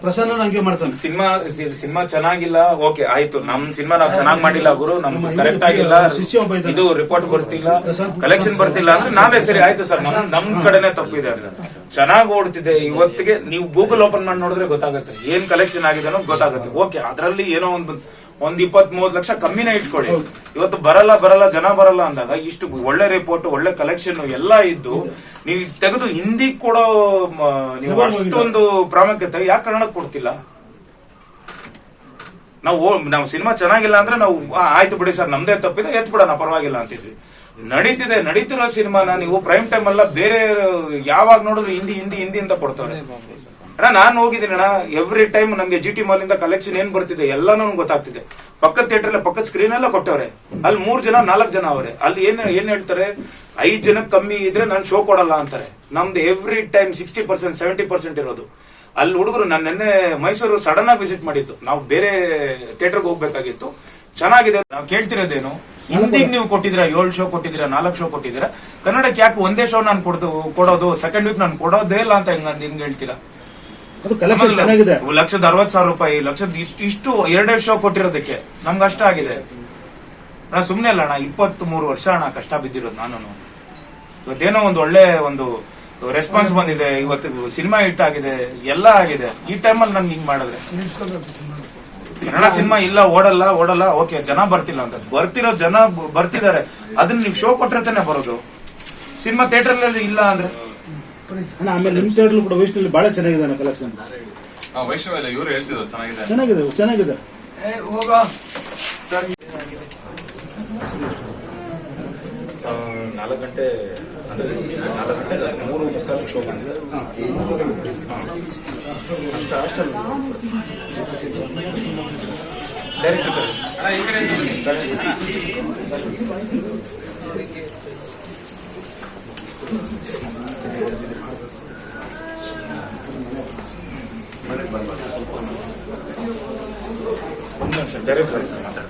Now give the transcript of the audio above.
ಪ್ರಸನ್ನ ಹಂಗೆ ಮಾಡ್ತಾನೆ. ಸಿನಿಮಾ ಚೆನ್ನಾಗಿಲ್ಲ, ಓಕೆ ಆಯ್ತು. ನಮ್ ಸಿನಿಮಾ ನಾವ್ ಚೆನ್ನಾಗ್ ಮಾಡಿಲ್ಲ ಗುರು, ನಮ್ದು ಕರೆಕ್ಟ್ ಆಗಿಲ್ಲ, ಇದು ರಿಪೋರ್ಟ್ ಬರ್ತಿಲ್ಲ, ಕಲೆಕ್ಷನ್ ಬರ್ತಿಲ್ಲ ಅಂದ್ರೆ ನಾವೇ ಸರಿ ಆಯ್ತು ಸರ್, ನಮ್ ಕಡೆನೆ ತಪ್ಪಿದೆ ಅಂತ. ಚೆನ್ನಾಗಿ ಓಡ್ತಿದೆ ಇವತ್ತಿಗೆ. ನೀವು ಗೂಗಲ್ ಓಪನ್ ಮಾಡಿ ನೋಡಿದ್ರೆ ಗೊತ್ತಾಗುತ್ತೆ ಏನ್ ಕಲೆಕ್ಷನ್ ಆಗಿದೆ ಅನ್ನೋದು ಗೊತ್ತಾಗುತ್ತೆ. ಓಕೆ, ಅದ್ರಲ್ಲಿ ಏನೋ ಒಂದ್ 20-30 ಲಕ್ಷ ಕಮ್ಮಿನೇ ಇಟ್ಕೊಳ್ಳಿ. ಇವತ್ತು ಬರಲ್ಲ ಜನ ಬರಲ್ಲ ಅಂದಾಗ ಇಷ್ಟು ಒಳ್ಳೆ ರಿಪೋರ್ಟ್, ಒಳ್ಳೆ ಕಲೆಕ್ಷನ್ ಎಲ್ಲ ಇದ್ದು ನೀವು ತೆಗೆದು ಹಿಂದಿ ಕೊಡೋ ನೀವು ಅಷ್ಟೊಂದು ಪ್ರಾಮುಖ್ಯತೆ ಯಾಕೆ ಕನ್ನಡಕ್ಕೆ ಕೊಡ್ತಿಲ್ಲ? ನಾವು ಸಿನಿಮಾ ಚೆನ್ನಾಗಿಲ್ಲ ಅಂದ್ರೆ ನಾವು ಆಯ್ತು ಬಿಡಿ ಸರ್ ನಮ್ದೇ ತಪ್ಪಿದೆ, ಎತ್ ಬಿಡೋಣ ಪರವಾಗಿಲ್ಲ ಅಂತಿದ್ವಿ. ನಡೀತಿರೋ ಸಿನಿಮಾನ ನೀವು ಪ್ರೈಮ್ ಟೈಮ್ ಅಲ್ಲ ಬೇರೆ ಯಾವಾಗ ನೋಡಿದ್ರು ಹಿಂದಿ ಅಂತ ಕೊಡ್ತಾರೆ. ಅಣ್ಣ ನಾನು ಹೋಗಿದ್ದೀನಿ ಅಣ್ಣ, ಎವ್ರಿ ಟೈಮ್ ನಮ್ಗೆ GT ಮಾಲ್ ಇಂದ ಕಲೆಕ್ಷನ್ ಏನ್ ಬರ್ತಿದೆ ಎಲ್ಲಾನು ಗೊತ್ತಾಗ್ತಿದೆ. ಪಕ್ಕದ ಥಿಯೇಟರ್ ಪಕ್ಕದ ಸ್ಕ್ರೀನ್ ಎಲ್ಲ ಕೊಟ್ಟವ್ರೆ. ಅಲ್ಲಿ 3 ಜನ 4 ಜನ ಅವರೇ. ಅಲ್ಲಿ ಏನ್ ಹೇಳ್ತಾರೆ, 5 ಜನಕ್ಕೆ ಕಮ್ಮಿ ಇದ್ರೆ ನಾನು ಶೋ ಕೊಡಲ್ಲ ಅಂತಾರೆ. ನಮ್ದು ಎವ್ರಿ ಟೈಮ್ 60% 70% ಇರೋದು. ಅಲ್ಲಿ ಹುಡುಗರು ನಾನು ನಿನ್ನೆ ಮೈಸೂರು ಸಡನ್ ಆಗಿ ವಿಸಿಟ್ ಮಾಡಿದ್ದು. ನಾವು ಬೇರೆ ಥಿಯೇಟರ್ಗೆ ಹೋಗ್ಬೇಕಾಗಿತ್ತು. ಚೆನ್ನಾಗಿದೆ. ನಾವು ಕೇಳ್ತಿರೋದೇನು, ಹಿಂದಿಗೆ ನೀವು ಕೊಟ್ಟಿದ್ದೀರಾ 7 ಶೋ ಕೊಟ್ಟಿದ್ದೀರಾ, 4 ಶೋ ಕೊಟ್ಟಿದ್ದೀರಾ, ಕನ್ನಡಕ್ಕೆ ಯಾಕೆ ಒಂದೇ ಶೋ ನಾನು ಕೊಡೋದು, ಸೆಕೆಂಡ್ ವೀಕ್ ನಾನು ಕೊಡೋದೇ ಇಲ್ಲ ಅಂತ ಹೆಂಗ್ ಹೇಳ್ತೀರಾ? ₹1,60,000 ಇಷ್ಟು 2 ಶೋ ಕೊಟ್ಟಿರೋದಕ್ಕೆ ನಮ್ಗೆ ಅಷ್ಟ ಆಗಿದೆ. ನಾ ಸುಮ್ನೆ ಅಲ್ಲ ಅಣ್ಣ, 23 ವರ್ಷ ಅಣ್ಣ ಕಷ್ಟ ಬಿದ್ದಿರೋದು ನಾನು. ಇವತ್ತೇನೋ ಒಂದು ಒಳ್ಳೆ ರೆಸ್ಪಾನ್ಸ್ ಬಂದಿದೆ, ಇವತ್ತು ಸಿನಿಮಾ ಹಿಟ್ ಆಗಿದೆ, ಎಲ್ಲ ಆಗಿದೆ. ಈ ಟೈಮಲ್ಲಿ ನನ್ಗೆ ಹಿಂಗ್ ಮಾಡಿದ್ರೆ ಕನ್ನಡ ಸಿನಿಮಾ ಇಲ್ಲ, ಓಡಲ್ಲ, ಓಕೆ ಜನ ಬರ್ತಿಲ್ಲ ಅಂತ. ಬರ್ತಿರೋ ಜನ ಬರ್ತಿದ್ದಾರೆ, ಅದನ್ನ ನೀವು ಶೋ ಕೊಟ್ರೆ ತಾನೆ ಬರೋದು. ಸಿನಿಮಾ ಥಿಯೇಟರ್ ಇಲ್ಲ ಅಂದ್ರೆ ಆಮೇಲೆ ನಿಮ್ ಥಿಯೇಟರ್ ಕೂಡ ವೈಷ್ಣವಿ ಬಹಳ ಚೆನ್ನಾಗಿದೆ ಕಲೆಕ್ಷನ್. ವೈಷ್ಣವಿ ಇವರು ಹೇಳ್ತಿದ್ರು ಚೆನ್ನಾಗಿದೆ. 4 ಗಂಟೆ ಅಂದ್ರೆ 4 ಗಂಟೆ 3 ಶೋ ಬಂದಿದೆ ಅಷ್ಟಲ್ಲಿ ಡೈರೆಕ್ಟರ್ ಡೈರೆಕ್ಟ್ ಮಾತಾಡ್ತಾರೆ.